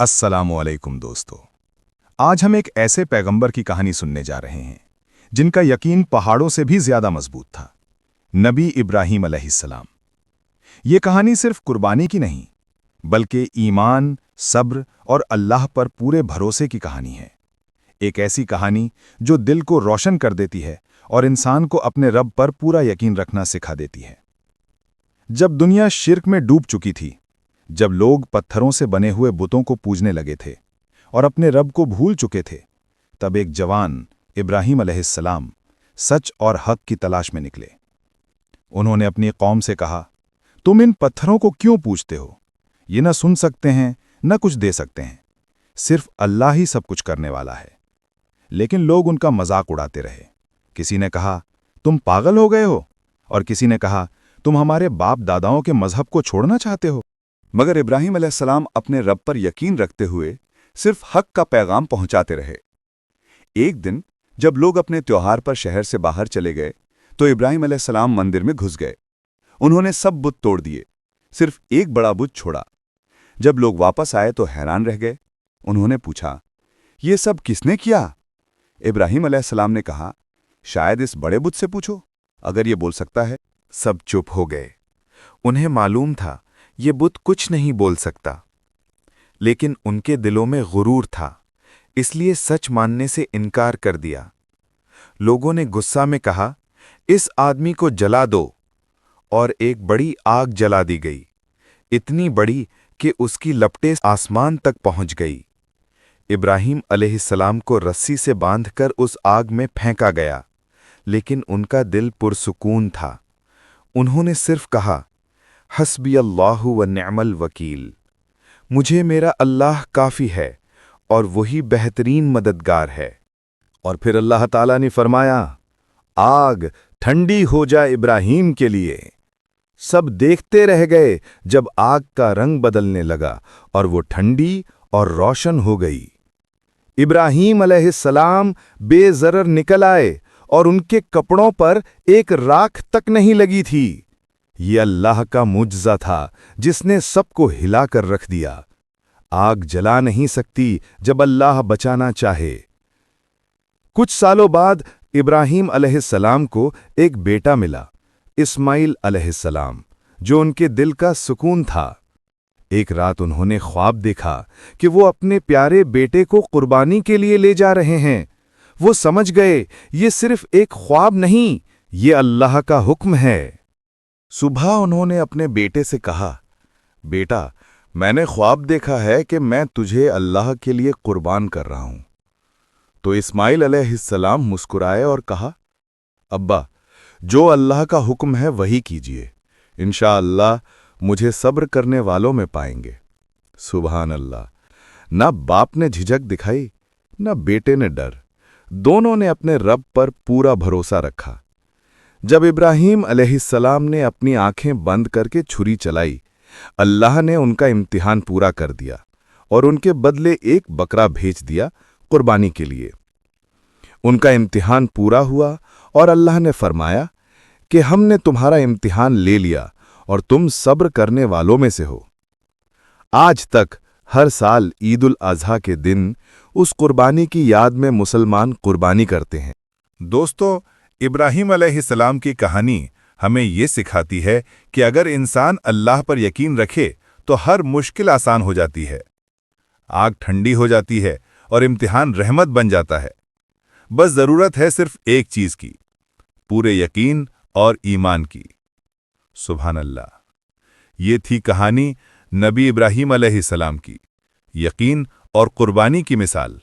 अस्सलाम वालेकुम दोस्तों। आज हम एक ऐसे पैगंबर की कहानी सुनने जा रहे हैं जिनका यकीन पहाड़ों से भी ज्यादा मजबूत था। नबी इब्राहीम अलैहिस्सलाम। ये कहानी सिर्फ कुर्बानी की नहीं, बल्कि ईमान, सब्र और अल्लाह पर पूरे भरोसे की कहानी है। एक ऐसी कहानी जो दिल को रोशन कर देती है और इंसान को अपने रब पर पूरा यकीन रखना सिखा देती है। जब दुनिया शिर्क में डूब चुकी थी, जब लोग पत्थरों से बने हुए बुतों को पूजने लगे थे और अपने रब को भूल चुके थे, तब एक जवान इब्राहीम अलैहिस्सलाम सच और हक की तलाश में निकले। उन्होंने अपनी कौम से कहा, तुम इन पत्थरों को क्यों पूजते हो? ये न सुन सकते हैं, न कुछ दे सकते हैं। सिर्फ अल्लाह ही सब कुछ करने वाला है। लेकिन लोग उनका मजाक उड़ाते रहे। किसी ने कहा, तुम पागल हो गए हो, और किसी ने कहा, तुम हमारे बाप दादाओं के मजहब को छोड़ना चाहते हो। मगर इब्राहीम अलैहिस्सलाम अपने रब पर यकीन रखते हुए सिर्फ हक का पैगाम पहुंचाते रहे। एक दिन जब लोग अपने त्योहार पर शहर से बाहर चले गए, तो इब्राहीम अलैहिस्सलाम मंदिर में घुस गए। उन्होंने सब बुत तोड़ दिए, सिर्फ एक बड़ा बुत छोड़ा। जब लोग वापस आए तो हैरान रह गए। उन्होंने पूछा, ये सब किसने किया? इब्राहीम अलैहिस्सलाम ने कहा, शायद इस बड़े बुत से पूछो, अगर ये बोल सकता है। सब चुप हो गए। उन्हें मालूम था ये बुत कुछ नहीं बोल सकता, लेकिन उनके दिलों में गुरूर था, इसलिए सच मानने से इनकार कर दिया। लोगों ने गुस्सा में कहा, इस आदमी को जला दो, और एक बड़ी आग जला दी गई, इतनी बड़ी कि उसकी लपटें आसमान तक पहुंच गई। इब्राहीम अलैहिस्सलाम को रस्सी से बांधकर उस आग में फेंका गया, लेकिन उनका दिल पुरसुकून था। उन्होंने सिर्फ कहा, हस्बी अल्लाहु व निअमल वकील, मुझे मेरा अल्लाह काफ़ी है और वही बेहतरीन मददगार है। और फिर अल्लाह ताला ने फरमाया, आग ठंडी हो जाए इब्राहीम के लिए। सब देखते रह गए जब आग का रंग बदलने लगा और वो ठंडी और रोशन हो गई। इब्राहीम अलैहिस्सलाम बेज़रर निकल आए और उनके कपड़ों पर एक राख तक नहीं लगी थी। ये अल्लाह का मुजज़ा था जिसने सबको हिलाकर रख दिया। आग जला नहीं सकती जब अल्लाह बचाना चाहे। कुछ सालों बाद इब्राहीम अलैहिस्सलाम को एक बेटा मिला, इस्माइल अलैहिस्सलाम, जो उनके दिल का सुकून था। एक रात उन्होंने ख्वाब देखा कि वो अपने प्यारे बेटे को कुर्बानी के लिए ले जा रहे हैं। वो समझ गए ये सिर्फ एक ख्वाब नहीं, ये अल्लाह का हुक्म है। सुबह उन्होंने अपने बेटे से कहा, बेटा, मैंने ख्वाब देखा है कि मैं तुझे अल्लाह के लिए कुर्बान कर रहा हूं। तो इस्माइल अलैहिस्सलाम मुस्कुराए और कहा, अब्बा, जो अल्लाह का हुक्म है वही कीजिए। इंशाअल्लाह मुझे सब्र करने वालों में पाएंगे। सुभान अल्लाह। न बाप ने झिझक दिखाई, न बेटे ने डर। दोनों ने अपने रब पर पूरा भरोसा रखा। जब इब्राहीम अलैहिस्सलाम ने अपनी आंखें बंद करके छुरी चलाई, अल्लाह ने उनका इम्तिहान पूरा कर दिया और उनके बदले एक बकरा भेज दिया कुर्बानी के लिए। उनका इम्तिहान पूरा हुआ और अल्लाह ने फरमाया कि हमने तुम्हारा इम्तिहान ले लिया और तुम सब्र करने वालों में से हो। आज तक हर साल ईद उल अज़हा के दिन उस कुर्बानी की याद में मुसलमान कुर्बानी करते हैं। दोस्तों, इब्राहीम अलैहिस्सलाम की कहानी हमें ये सिखाती है कि अगर इंसान अल्लाह पर यकीन रखे तो हर मुश्किल आसान हो जाती है। आग ठंडी हो जाती है और इम्तिहान रहमत बन जाता है। बस ज़रूरत है सिर्फ एक चीज़ की, पूरे यकीन और ईमान की। सुभान अल्लाह। ये थी कहानी नबी इब्राहीम अलैहिस्सलाम की, यकीन और कुर्बानी की मिसाल।